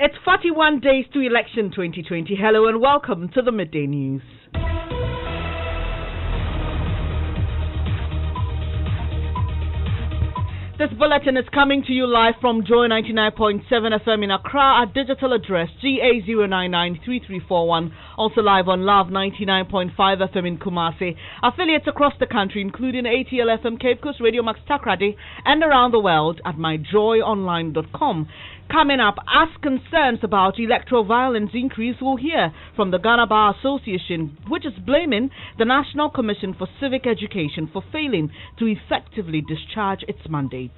It's 41 days to election 2020. Hello and welcome to the Midday News. This bulletin is coming to you live from Joy 99.7 FM in Accra. Our digital address GA0993341. Also live on Love 99.5 FM in Kumasi. Affiliates across the country including ATL FM, Cape Coast Radio Max Takrady, and around the world at myjoyonline.com. Coming up, as concerns about electoral violence increase, we'll hear from the Ghana Bar Association, which is blaming the National Commission for Civic Education for failing to effectively discharge its mandate.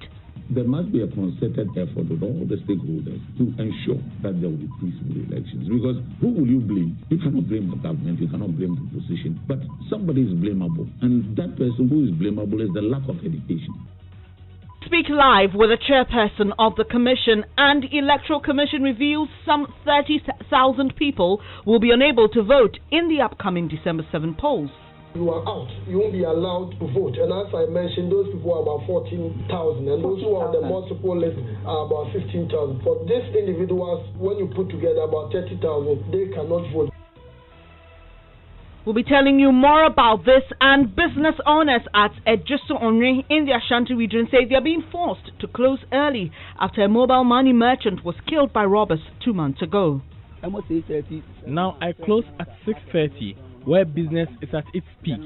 There must be a concerted effort with all the stakeholders to ensure that there will be peaceful elections. Because who will you blame? You cannot blame the government, you cannot blame the opposition, but somebody is blamable. And that person who is blamable is the lack of education. Speak live with the chairperson of the commission, and Electoral Commission reveals some 30,000 people will be unable to vote in the upcoming December 7 polls. You are out. You won't be allowed to vote. And as I mentioned, those people are about 14,000. And those who are on the multiple list are about 15,000. For these individuals, when you put together about 30,000, they cannot vote. We'll be telling you more about this, and business owners at Ejiso Onri in the Ashanti region say they are being forced to close early after a mobile money merchant was killed by robbers 2 months ago. Now I close at 6:30, where business is at its peak.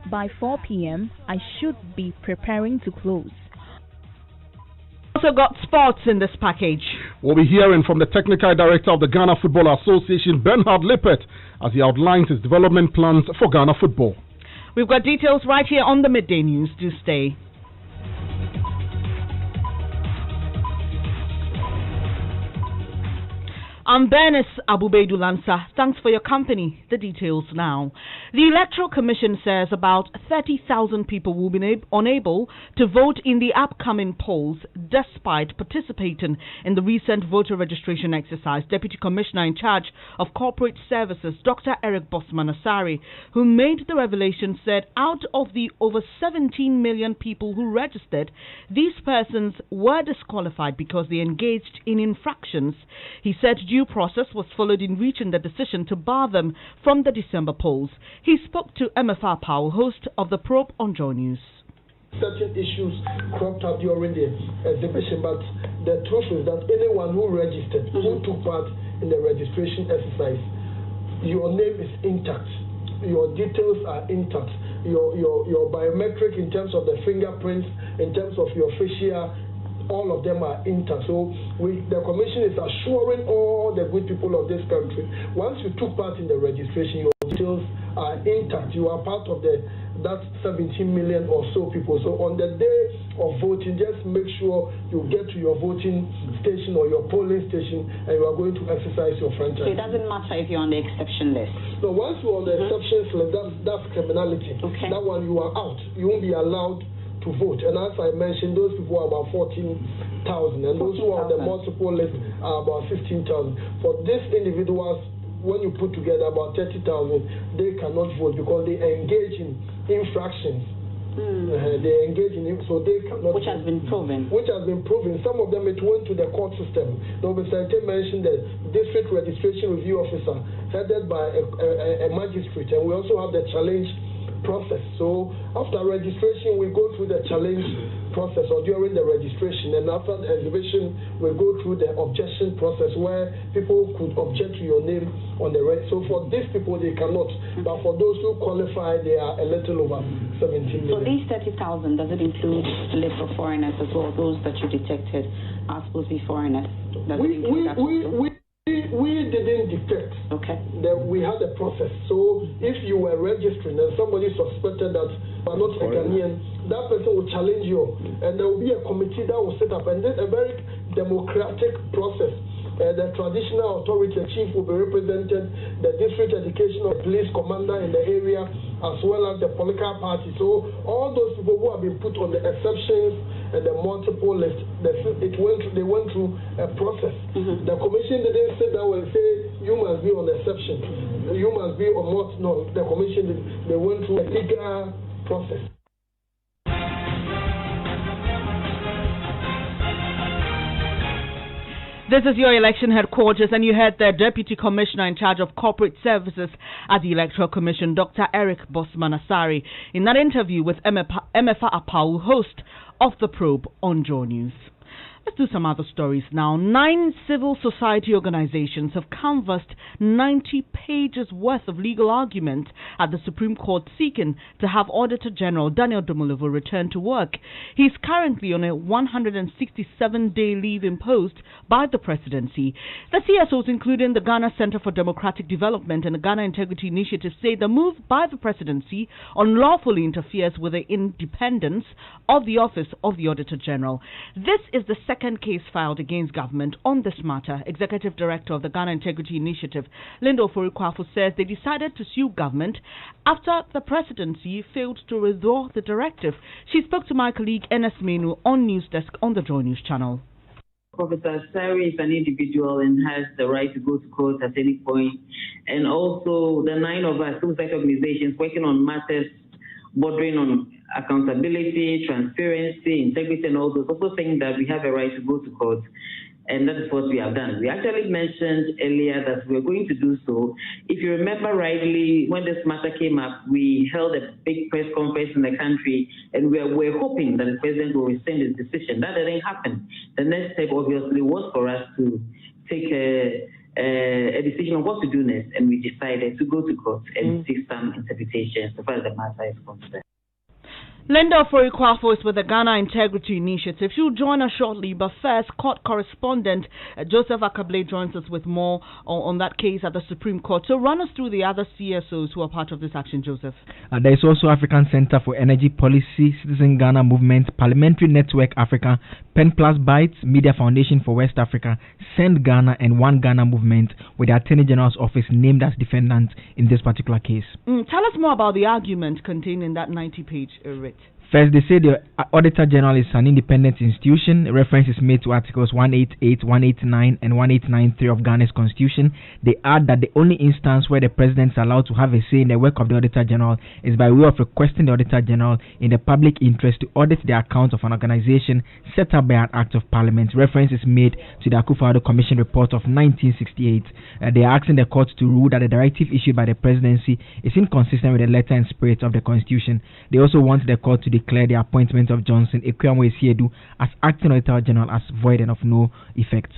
By 4 p.m., I should be preparing to close. Also got sports in this package. We'll be hearing from the technical director of the Ghana Football Association, Bernhard Lippert, as he outlines his development plans for Ghana football. We've got details right here on the Midday News. Do stay. I'm Bernice Abu-Baidoo Lansah. Thanks for your company. The details now. The Electoral Commission says about 30,000 people will be unable to vote in the upcoming polls despite participating in the recent voter registration exercise. Deputy Commissioner in charge of Corporate Services, Dr. Eric Bosman-Asari, who made the revelation, said out of the over 17 million people who registered, these persons were disqualified because they engaged in infractions. He said due process was followed in reaching the decision to bar them from the December polls. He spoke to MFR Powell, host of the Probe on Joy News. Certain issues cropped up during the exhibition, but the truth is that anyone who registered, who took part in the registration exercise, your name is intact, your details are intact, your biometric in terms of the fingerprints, in terms of your facial, all of them are intact. So the commission is assuring all the good people of this country, once you took part in the registration, your details are intact. You are part of that 17 million or so people. So on the day of voting, just make sure you get to your voting station or your polling station and you are going to exercise your franchise. So it doesn't matter if you're on the exception list? No, once you're on the exception list, that's criminality. Okay. That one, you are out. You won't be allowed to vote. And as I mentioned, those people are about 14,000, and those who are on the multiple list are about 15,000. For these individuals, when you put together about 30,000, they cannot vote because they engage in infractions. They engage in it, so they cannot. Which has been proven. Which has been proven. Some of them, it went to the court system. Mr. mentioned the district registration review officer, headed by a magistrate, and we also have the challenge process. So after registration, we go through the challenge process, or during the registration, and after the exhibition, we go through the objection process where people could object to your name on the So for these people, they cannot. But for those who qualify, they are a little over 17 million. So these 30,000, does it include the list of foreigners as well? Those that you detected are supposed to be foreigners. We didn't detect. Okay. That we had a process. So if you were registering and somebody suspected that you are not a Ghanaian, that person will challenge you, and there will be a committee that will set up, and this is a very democratic process. The traditional authority, the chief, will be represented, the district education or police commander in the area, as well as the political party. So all those people who have been put on the exceptions and the multiple list, they went through a process. The commission didn't sit down and say, you must be on the exception, you must be on what. No, the commission, they went through a legal process. This is your election headquarters, and you heard the Deputy Commissioner in charge of Corporate Services at the Electoral Commission, Dr. Eric Bosman-Asari, in that interview with Emefa Apau, host of The Probe on Joy News. Let's do some other stories now. 9 civil society organizations have canvassed 90 pages worth of legal argument at the Supreme Court seeking to have Auditor General Daniel Domelevo return to work. He is currently on a 167-day leave imposed by the presidency. The CSOs, including the Ghana Center for Democratic Development and the Ghana Integrity Initiative, say the move by the presidency unlawfully interferes with the independence of the office of the Auditor General. This is the second case filed against government on this matter. Executive Director of the Ghana Integrity Initiative, Linda Oforikwafu, says they decided to sue government after the presidency failed to withdraw the directive. She spoke to my colleague Ernest Menu on News Desk on the Joy News channel. Professor Sari is an individual and has the right to go to court at any point. And also the 9 of our civil society organizations working on matters bordering on accountability, transparency, integrity, and all those, also saying that we have a right to go to court. And that is what we have done. We actually mentioned earlier that we are going to do so. If you remember rightly, when this matter came up, we held a big press conference in the country, and we were hoping that the president will rescind his decision. That didn't happen. The next step, obviously, was for us to take a decision on what to do next, and we decided to go to court and seek some interpretation so far as the matter is concerned. Linda Oforikwafu is with the Ghana Integrity Initiative. She'll join us shortly, but first, court correspondent Joseph Akable joins us with more on that case at the Supreme Court. So run us through the other CSOs who are part of this action, Joseph. There is also African Center for Energy Policy, Citizen Ghana Movement, Parliamentary Network Africa, Pen Plus Bites, Media Foundation for West Africa, Send Ghana, and One Ghana Movement, with the Attorney General's office named as defendant in this particular case. Tell us more about the argument contained in that 90-page writ. First, they say the Auditor General is an independent institution. Reference is made to Articles 188, 189, and 1893 of Ghana's Constitution. They add that the only instance where the President is allowed to have a say in the work of the Auditor General is by way of requesting the Auditor General in the public interest to audit the accounts of an organization set up by an Act of Parliament. Reference is made to the Akufo-Addo Commission report of 1968. They are asking the court to rule that the directive issued by the Presidency is inconsistent with the letter and spirit of the Constitution. They also want the court to declare the appointment of Johnson Ekwuamwe-Siedu as acting Auditor General as void and of no effect.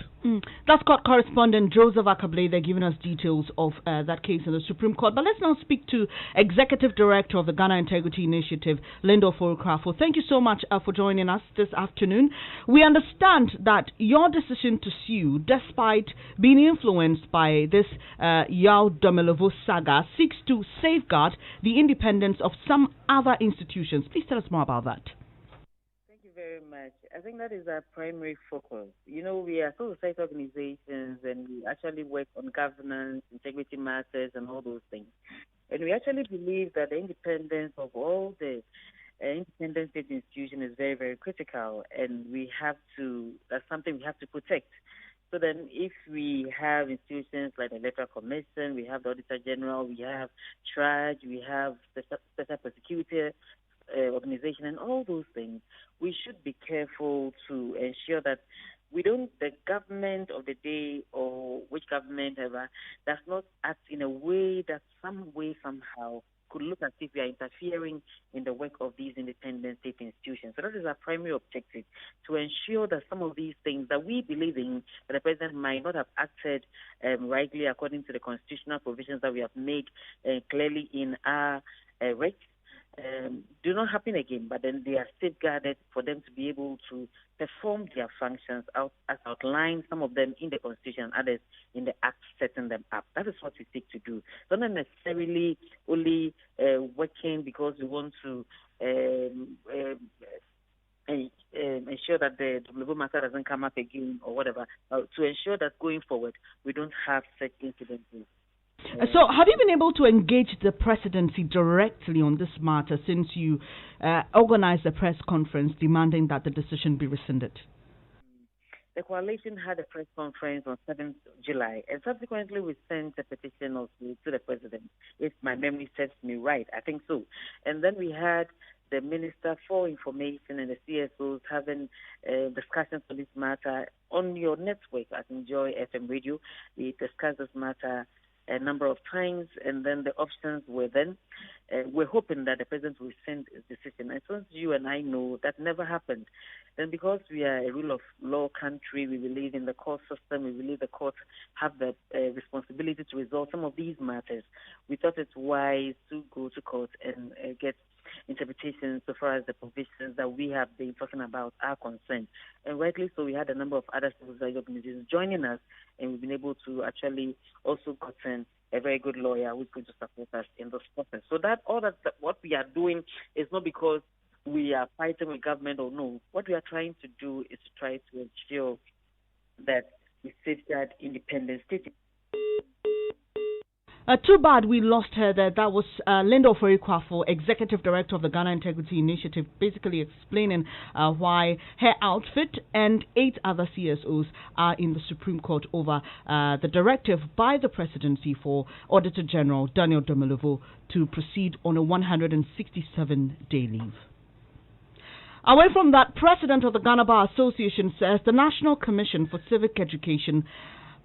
That's court correspondent Joseph Akable. They're giving us details of that case in the Supreme Court. But let's now speak to Executive Director of the Ghana Integrity Initiative, Linda Oforikwafu. Thank you so much for joining us this afternoon. We understand that your decision to sue, despite being influenced by this Yao Domelevo saga, seeks to safeguard the independence of some other institutions. Please tell us more about that. Very much. I think that is our primary focus. You know, we are civil society organizations and we actually work on governance, integrity matters, and all those things. And we actually believe that the independence of all the independent state institutions is very, very critical, and that's something we have to protect. So then if we have institutions like the Electoral Commission, we have the Auditor General, we have TRAJ, we have the Special Prosecutor organization, and all those things, we should be careful to ensure that the government of the day or which government ever does not act in a way that somehow could look as if we are interfering in the work of these independent state institutions. So that is our primary objective, to ensure that some of these things that we believe in, that the President might not have acted rightly according to the constitutional provisions that we have made clearly in our regs, do not happen again, but then they are safeguarded for them to be able to perform their functions as outlined, some of them in the Constitution, others in the Act setting them up. That is what we seek to do. So not necessarily only working because we want to ensure that the Domelevo matter doesn't come up again or whatever, to ensure that going forward we don't have such incidents. So have you been able to engage the presidency directly on this matter since you organized a press conference demanding that the decision be rescinded? The coalition had a press conference on 7th July, and subsequently we sent a petition also to the president, if my memory serves me right. I think so. And then we had the Minister for Information and the CSOs having discussions on this matter on your network at Enjoy FM Radio. We discussed this matter a number of times, and then the options were then. We're hoping that the President will send his decision. And since you and I know that never happened, then because we are a rule of law country, we believe in the court system, we believe the courts have the responsibility to resolve some of these matters, we thought it's wise to go to court and get interpretations so far as the provisions that we have been talking about are concerned. And rightly so, we had a number of other civil society organizations joining us, and we've been able to actually also gotten a very good lawyer who's going to support us in this process. So that what we are doing is not because we are fighting with government or no. What we are trying to do is to try to ensure that we safeguard independent state. Too bad we lost her there. That was Linda Oforikwafor, Executive Director of the Ghana Integrity Initiative, basically explaining why her outfit and 8 other CSOs are in the Supreme Court over the directive by the Presidency for Auditor General Daniel Domelovo to proceed on a 167-day leave. Away from that, President of the Ghana Bar Association says the National Commission for Civic Education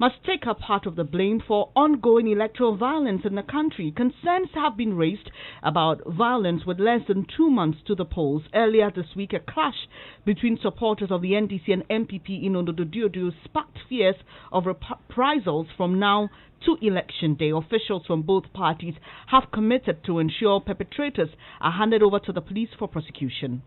must take up part of the blame for ongoing electoral violence in the country. Concerns have been raised about violence with less than 2 months to the polls. Earlier this week, a clash between supporters of the NDC and MPP in Ododo-Diodio sparked fears of reprisals from now to election day. Officials from both parties have committed to ensure perpetrators are handed over to the police for prosecution.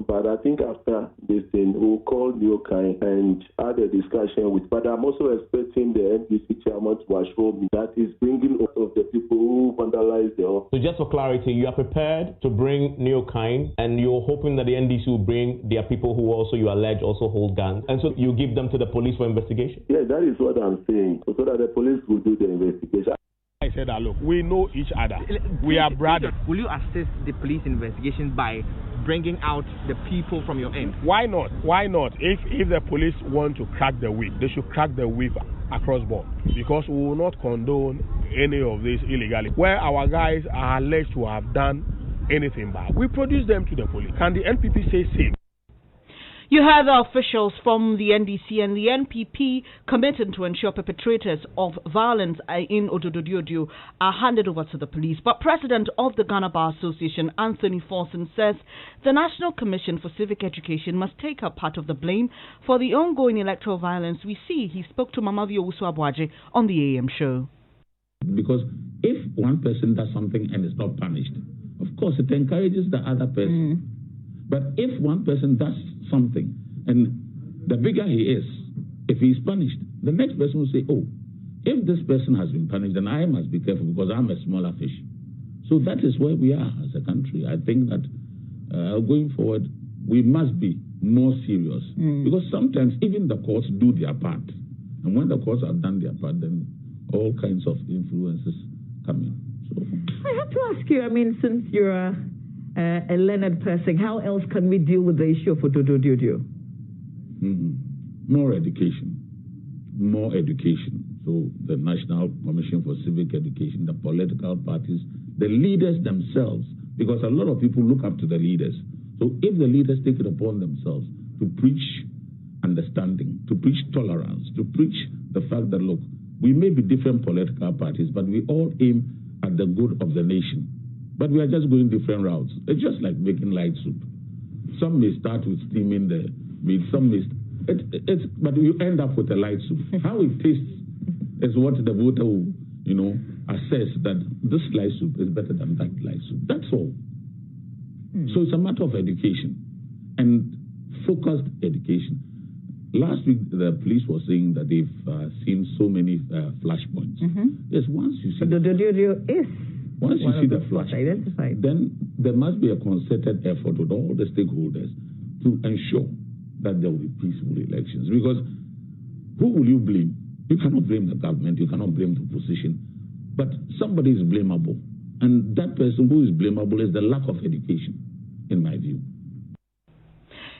But I think after this thing, we'll call Yokai and have a discussion with. But I'm also expecting the NDC chairman to assure me that is bringing out of the people who vandalize the office. So just for clarity, you are prepared to bring new kind, and you're hoping that the NDC will bring their people who also you allege also hold guns, and so you give them to the police for investigation? Yeah, that is what I'm saying, so that the police will do the investigation. I said that, look, we know each other. We are brothers. Will you assist the police investigation by bringing out the people from your end? Why not? Why not? If the police want to crack the whip, they should crack the whip across board, because we will not condone any of this illegally. Where our guys are alleged to have done anything bad, we produce them to the police. Can the NPP say same? You heard the officials from the NDC and the NPP committing to ensure perpetrators of violence in Ododo-Diodio are handed over to the police. But President of the Ghana Bar Association, Anthony Forson, says the National Commission for Civic Education must take up part of the blame for the ongoing electoral violence we see. He spoke to Mama Owusu Abuaje on the AM show. Because if one person does something and is not punished, of course it encourages the other person. But if one person does something, and the bigger he is, if he is punished, the next person will say, oh, if this person has been punished, then I must be careful because I'm a smaller fish. So that is where we are as a country. I think that going forward, we must be more serious, because sometimes even the courts do their part. And when the courts have done their part, then all kinds of influences come in. So I have to ask you, I mean, since you're a learned person, how else can we deal with the issue of Ododo-Diodio? More education. More education. So the National Commission for Civic Education, the political parties, the leaders themselves, because a lot of people look up to the leaders. So if the leaders take it upon themselves to preach understanding, to preach tolerance, to preach the fact that, look, we may be different political parties, but we all aim at the good of the nation. But we are just going different routes. It's just like making light soup. Some may start with steaming the meat, some may... but you end up with a light soup. How it tastes is what the voter will, assess that this light soup is better than that light soup. That's all. So it's a matter of education and focused education. Last week, the police were saying that they've seen so many flashpoints. Yes, once you see... Once you see the flash, then there must be a concerted effort with all the stakeholders to ensure that there will be peaceful elections. Because who will you blame? You cannot blame the government, you cannot blame the opposition, but somebody is blamable. And that person who is blamable is the lack of education, in my view.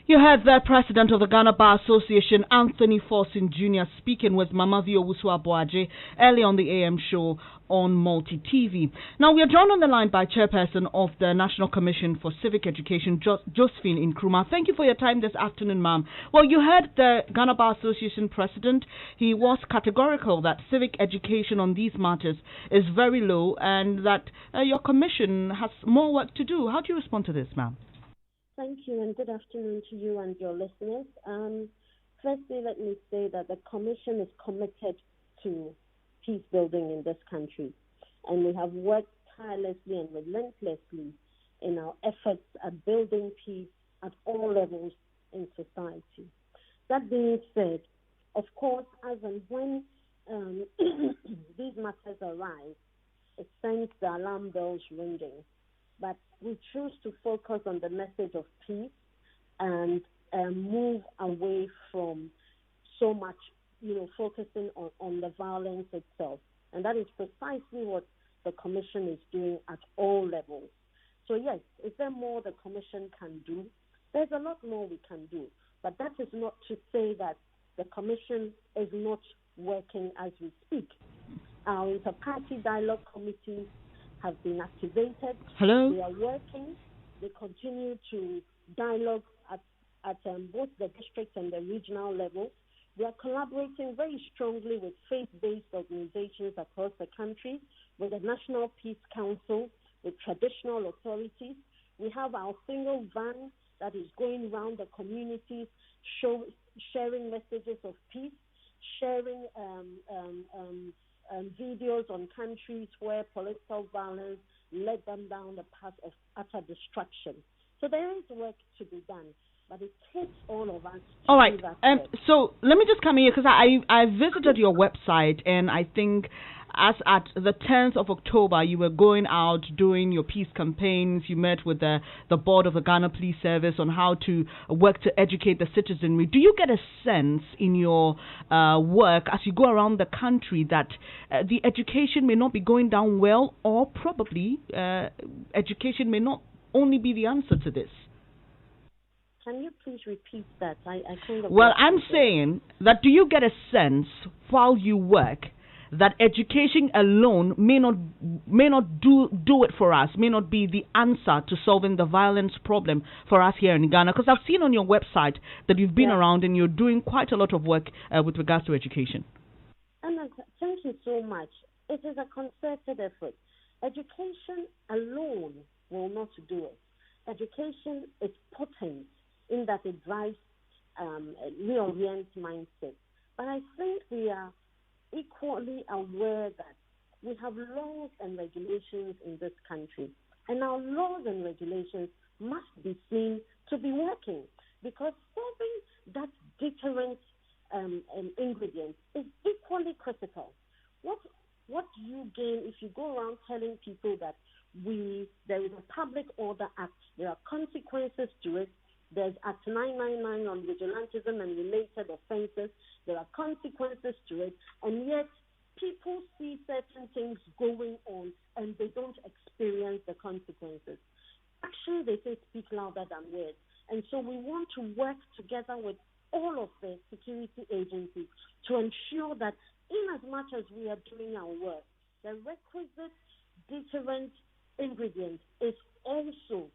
You heard the president of the Ghana Bar Association, Anthony Forson Jr., speaking with Mama Vio Wusu-Aboagye early on the AM show on Multi TV. Now, we are joined on the line by Chairperson of the National Commission for Civic Education, Josephine Nkrumah. Thank you for your time this afternoon, ma'am. Well, you heard the Ghana Bar Association president. He was categorical that civic education on these matters is very low and that your commission has more work to do. How do you respond to this, ma'am? Thank you, and good afternoon to you and your listeners. Firstly, let me say that the Commission is committed to peace building in this country, and we have worked tirelessly and relentlessly in our efforts at building peace at all levels in society. That being said, of course, as and when these matters arise, it sends the alarm bells ringing. But we choose to focus on the message of peace and move away from so much, focusing on the violence itself. And that is precisely what the Commission is doing at all levels. So yes, is there more the Commission can do? There's a lot more we can do. But that is not to say that the Commission is not working as we speak. Our inter-party dialogue committees have been activated. Hello? They are working. They continue to dialogue at both the district and the regional level. We are collaborating very strongly with faith-based organizations across the country, with the National Peace Council, with traditional authorities. We have our single van that is going around the communities, sharing messages of peace, sharing videos on countries where political violence led them down the path of utter destruction. So there is work to be done, but it takes all of us to all right. do that. So let me just come in here because I visited your website, and I think as at the 10th of October, you were going out doing your peace campaigns. You met with the board of the Ghana Police Service on how to work to educate the citizenry. Do you get a sense in your work as you go around the country that the education may not be going down well, or probably education may not only be the answer to this? Can you please repeat that? I kind of well, I'm saying that do you get a sense while you work that education alone may not do it for us, may not be the answer to solving the violence problem for us here in Ghana? Because I've seen on your website that you've been around and you're doing quite a lot of work with regards to education. Anna, thank you so much. It is a concerted effort. Education alone will not do it. Education is potent in that it drives reorient mindset. But I think we are equally aware that we have laws and regulations in this country, and our laws and regulations must be seen to be working, because solving that deterrent ingredient is equally critical. What do you gain if you go around telling people that there is a Public Order Act, there are consequences to it, there's Act 999 on vigilantism and related offenses, there are consequences to it, and yet people see certain things going on and they don't experience the consequences. Actually, they say speak louder than words. And so we want to work together with all of the security agencies to ensure that in as much as we are doing our work, the requisite deterrent ingredient is also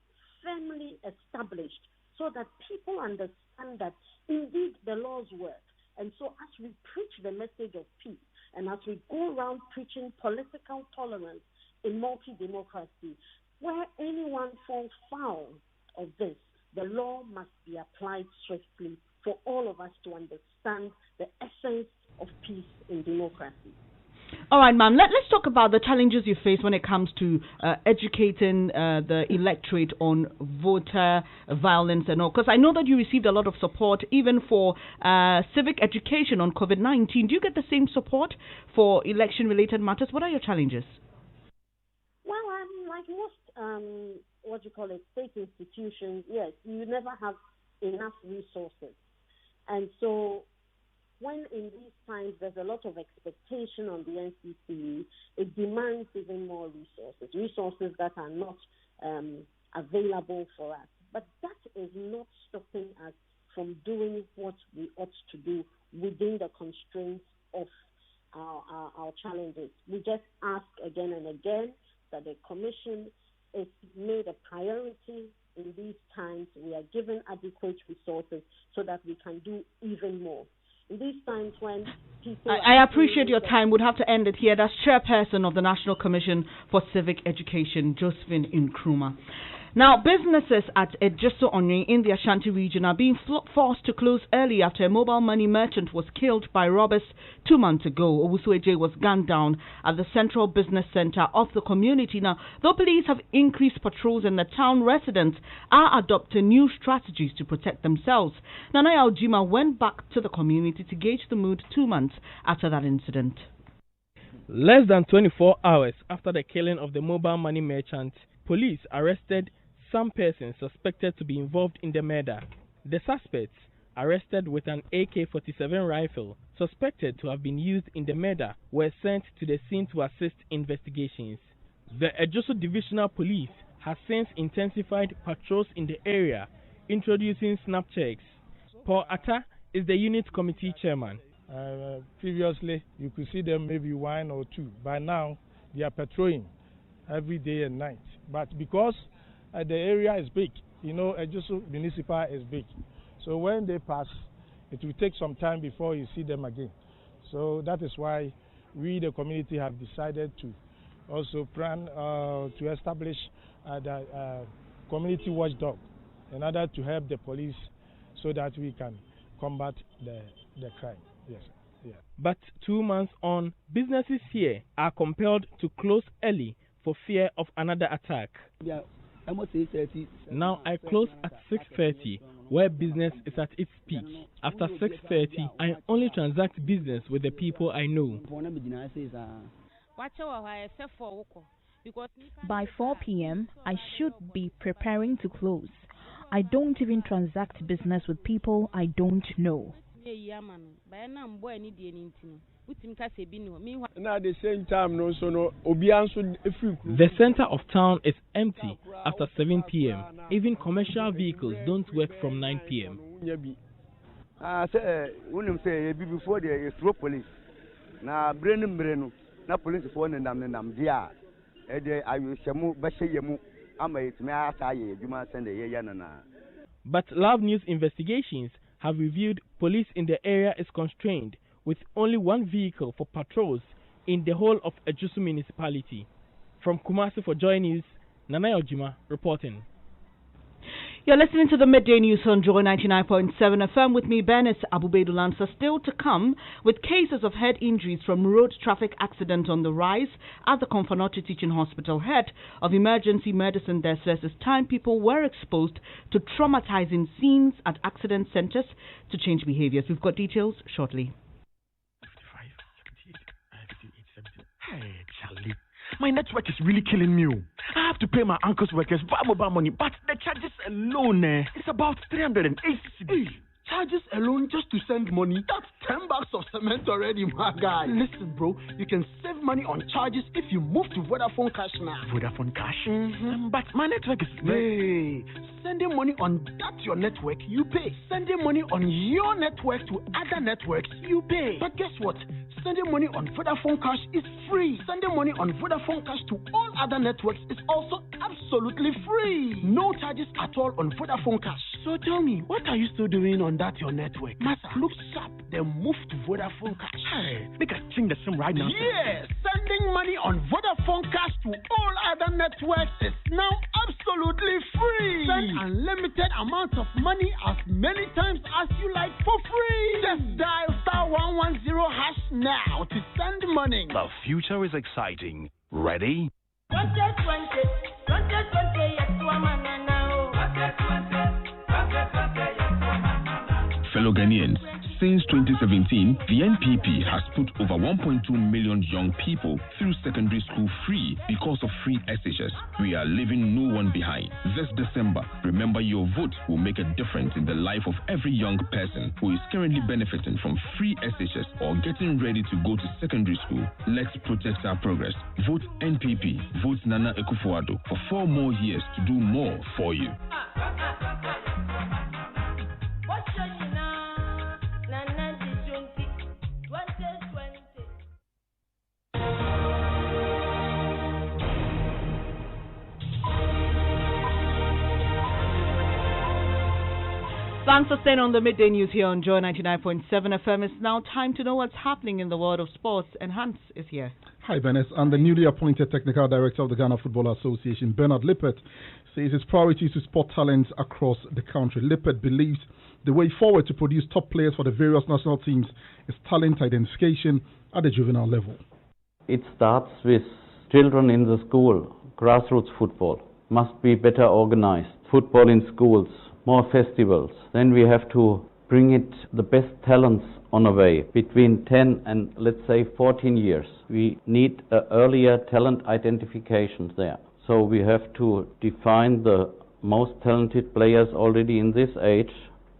firmly established so that people understand that indeed the laws work. And so as we preach the message of peace, and as we go around preaching political tolerance in multi-democracy, where anyone falls foul of this, the law must be applied swiftly for all of us to understand the essence of peace in democracy. All right, ma'am. Let's talk about the challenges you face when it comes to educating the electorate on voter violence and all. Because I know that you received a lot of support even for civic education on COVID-19. Do you get the same support for election-related matters? What are your challenges? Well, like most, state institutions, yes, you never have enough resources. And so when in these times there's a lot of expectation on the NCCE, it demands even more resources that are not available for us. But that is not stopping us given adequate resources so that we can do even more. In these times when people... I appreciate your time. We'd have to end it here. That's Chairperson of the National Commission for Civic Education, Josephine Nkrumah. Now, businesses at Ejiso Onye in the Ashanti region are being forced to close early after a mobile money merchant was killed by robbers 2 months ago. Owusu-Eje was gunned down at the central business center of the community. Now, though police have increased patrols in the town, residents are adopting new strategies to protect themselves. Nana Aljima went back to the community to gauge the mood 2 months after that incident. Less than 24 hours after the killing of the mobile money merchant, police arrested some persons suspected to be involved in the murder. The suspects, arrested with an AK-47 rifle, suspected to have been used in the murder, were sent to the scene to assist investigations. The Ejiso Divisional Police has since intensified patrols in the area, introducing snap checks. Paul Atta is the unit committee chairman. Previously, you could see them maybe 1 or 2. By now, they are patrolling every day and night. But because the area is big, Ejiso Municipal is big. So when they pass, it will take some time before you see them again. So that is why we, the community, have decided to also plan to establish the community watchdog in order to help the police so that we can combat the crime. Yes. Yeah. But 2 months on, businesses here are compelled to close early for fear of another attack. Now I close at 6:30, where business is at its peak. After 6:30, I only transact business with the people I know. By 4 p.m., I should be preparing to close. I don't even transact business with people I don't know. The center of town is empty after 7 p.m. Even commercial vehicles don't work from 9 p.m. Before there is police. Now, Breno, na police for them, dear. I will shamu, Bashayamu, But Love News investigations have revealed police in the area is constrained, with only one vehicle for patrols in the whole of Ejiso municipality. From Kumasi for Joy News, Nana Ojima reporting. You're listening to the Midday News on Joy 99.7 FM with me, Bernice Abu-Baidoo Lansah. Still to come, with cases of head injuries from road traffic accident on the rise at the Konfanochi Teaching Hospital. Head of Emergency Medicine there says it's time people were exposed to traumatizing scenes at accident centers to change behaviors. We've got details shortly. Hey, Charlie. My network is really killing me. I have to pay my uncle's workers mobile money, but the charges alone, it's about 380 cedis. Charges alone just to send money? That's $10 of cement already, my guy. Listen, bro, you can save money on charges if you move to Vodafone Cash now. Vodafone Cash? But my network is... Hey, sending money on that your network, you pay. Sending money on your network to other networks, you pay. But guess what? Sending money on Vodafone Cash is free. Sending money on Vodafone Cash to all other networks is also absolutely free. No charges at all on Vodafone Cash. So tell me, what are you still doing on that your network? Massa, look sharp, then move to Vodafone Cash. Hey, make us change the SIM right now. Yes, sending money on Vodafone Cash to all other networks is now absolutely free. Send unlimited amounts of money as many times as you like for free. Just dial *110# now to send money. The future is exciting. Ready? 2020, Fellow Ghanaians, since 2017, the NPP has put over 1.2 million young people through secondary school free because of free SHS. We are leaving no one behind. This December, remember your vote will make a difference in the life of every young person who is currently benefiting from free SHS or getting ready to go to secondary school. Let's protect our progress. Vote NPP. Vote Nana Akufo-Addo for 4 more years to do more for you. Thanks for staying on the Midday News here on Joy 99.7 FM. It's now time to know what's happening in the world of sports, and Hans is here. Hi, Bernice. And the newly appointed Technical Director of the Ghana Football Association, Bernard Lippert, says his priority is to spot talents across the country. Lippert believes the way forward to produce top players for the various national teams is talent identification at the juvenile level. It starts with children in the school. Grassroots football must be better organized. Football in schools, more festivals. Then we have to bring it the best talents on a way between 10 and let's say 14 years. We need earlier talent identifications there. So we have to define the most talented players already in this age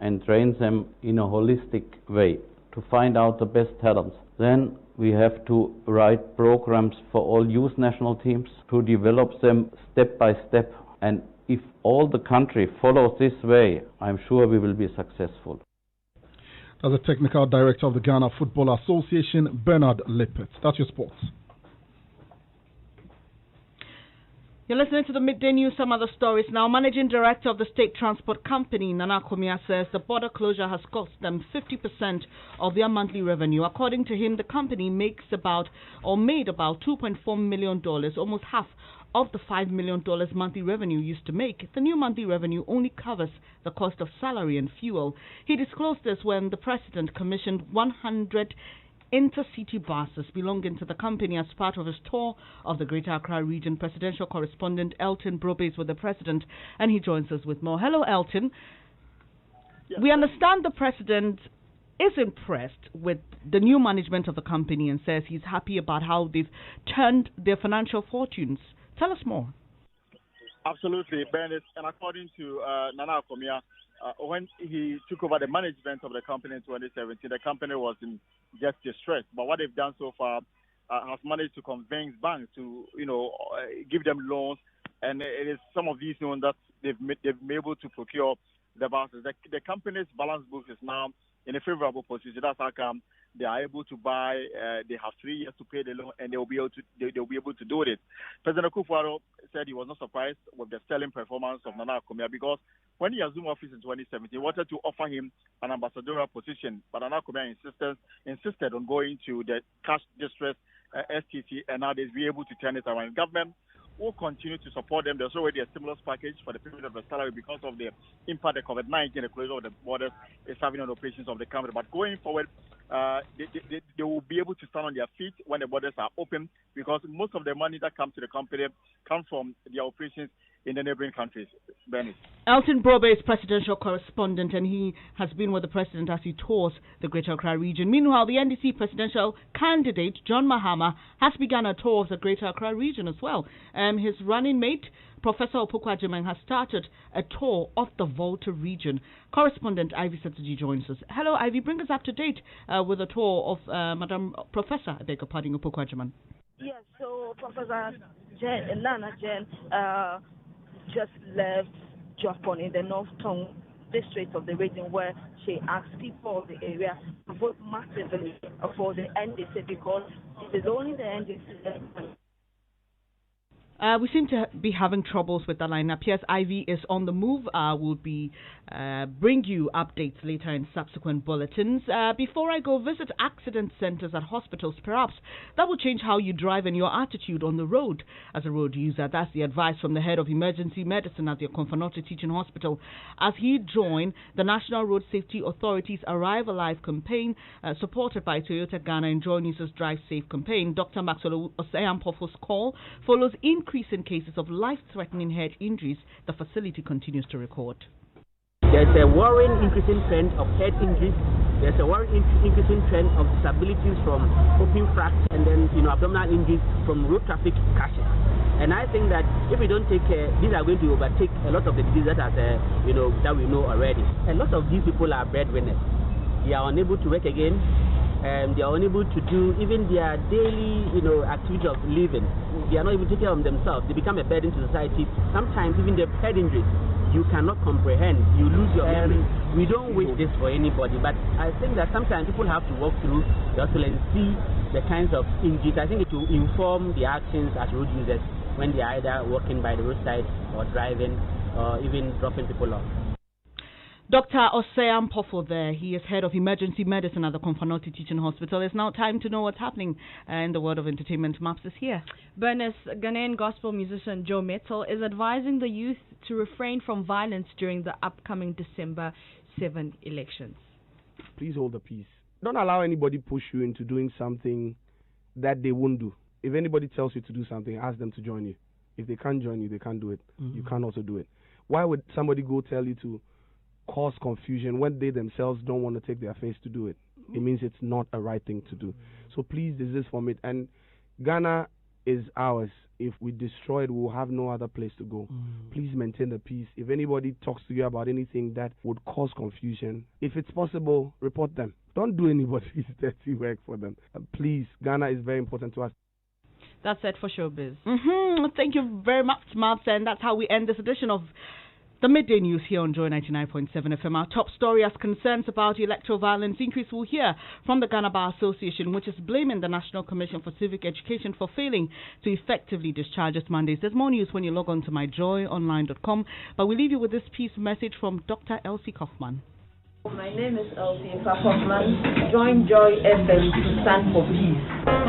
and train them in a holistic way to find out the best talents. Then we have to write programs for all youth national teams to develop them step by step. And if all the country follows this way, I'm sure we will be successful. As a Technical Director of the Ghana Football Association, Bernard Lippert. That's your sports. You're listening to the Midday News. Some other stories now. Managing Director of the State Transport Company, Nana Komia, says the border closure has cost them 50% of their monthly revenue. According to him, the company made about $2.4 million, almost half of the $5 million monthly revenue used to make. The new monthly revenue only covers the cost of salary and fuel. He disclosed this when the president commissioned 100 intercity buses belonging to the company as part of his tour of the Greater Accra region. Presidential correspondent Elton Brobe is with the president, and he joins us with more. Hello, Elton. Yes. We understand the president is impressed with the new management of the company and says he's happy about how they've turned their financial fortunes. Tell us more. Absolutely, Bernice. And according to Nana Komia, when he took over the management of the company in 2017, the company was in just distress. But what they've done so far has managed to convince banks to, give them loans. And it is some of these loans that they've been able to procure the buses. The company's balance book is now in a favorable position. That's how come they are able to buy. They have 3 years to pay the loan, and they'll be able to do it. President Akufo-Addo said he was not surprised with the sterling performance of Nana Komia because when he assumed office in 2017, he wanted to offer him an ambassadorial position, but Nana Komia insisted on going to the cash distress STC, and now they'll be able to turn it around. Government will continue to support them. There's already a stimulus package for the payment of the salary because of the impact of COVID-19, the closure of the borders is having on operations of the company. But going forward, they will be able to stand on their feet when the borders are open because most of the money that comes to the company comes from their operations in the neighboring countries. Bernice. Elton Brobe is presidential correspondent, and he has been with the president as he tours the Greater Accra region. Meanwhile, the NDC presidential candidate, John Mahama, has begun a tour of the Greater Accra region as well. His running mate, Professor Opoku-Agyeman, has started a tour of the Volta region. Correspondent Ivy Setsuji joins us. Hello, Ivy. Bring us up to date with a tour of Madam Professor, I beg your pardon, Opoku-Agyeman. Yes, so Professor Nana Jen just left Japan in the North Tongue district of the region where she asked people of the area to vote massively for the NDC because it is only the NDC that we seem to be having troubles with the lineup. Yes, Ivy is on the move. We'll be bring you updates later in subsequent bulletins. Before I go, visit accident centers at hospitals. Perhaps that will change how you drive and your attitude on the road as a road user. That's the advice from the head of emergency medicine at the Konfanote Teaching Hospital as he joined the National Road Safety Authority's Arrive Alive campaign supported by Toyota Ghana and Joy News' Drive Safe campaign. Dr. Maxwell Osayampofo's call follows increase in cases of life-threatening head injuries the facility continues to record. There's a worrying increasing trend of head injuries. There's a worrying increasing trend of disabilities from open fracture and then abdominal injuries from road traffic crashes. And I think that if we don't take care, these are going to overtake a lot of the diseases that we know already. A lot of these people are breadwinners. They are unable to work again. They are unable to do even their daily, activity of living. They are not able to take care of themselves. They become a burden to society. Sometimes even their head injuries, you cannot comprehend. You lose your memory. We don't wish this for anybody, but I think that sometimes people have to walk through the hospital and see the kinds of injuries. I think it will inform the actions as road users when they are either walking by the roadside or driving or even dropping people off. Dr. Osei Ampofo there, he is head of emergency medicine at the Konfanoti Teaching Hospital. It's now time to know what's happening in the world of entertainment. Maps is here. Bernice, Ghanaian gospel musician Joe Mettle is advising the youth to refrain from violence during the upcoming December 7 elections. Please hold the peace. Don't allow anybody push you into doing something that they won't do. If anybody tells you to do something, ask them to join you. If they can't join you, they can't do it. You can't also do it. Why would somebody go tell you to cause confusion when they themselves don't want to take their face to do it? It means it's not a right thing to do. So please desist from it. And Ghana is ours. If we destroy it, we'll have no other place to go. Please maintain the peace. If anybody talks to you about anything that would cause confusion, if it's possible, report them. Don't do anybody's dirty work for them. Please, Ghana is very important to us. That's it for Showbiz. Thank you very much, Maps. And that's how we end this edition of the Midday News here on Joy 99.7 FM. Our top story as concerns about electoral violence increase we'll hear from the Ghana Bar Association, which is blaming the National Commission for Civic Education for failing to effectively discharge its mandates. There's more news when you log on to myjoyonline.com. But we leave you with this piece message from Dr. Elsie Kaufman. My name is Elsie Kaufman. Join Joy FM to stand for peace.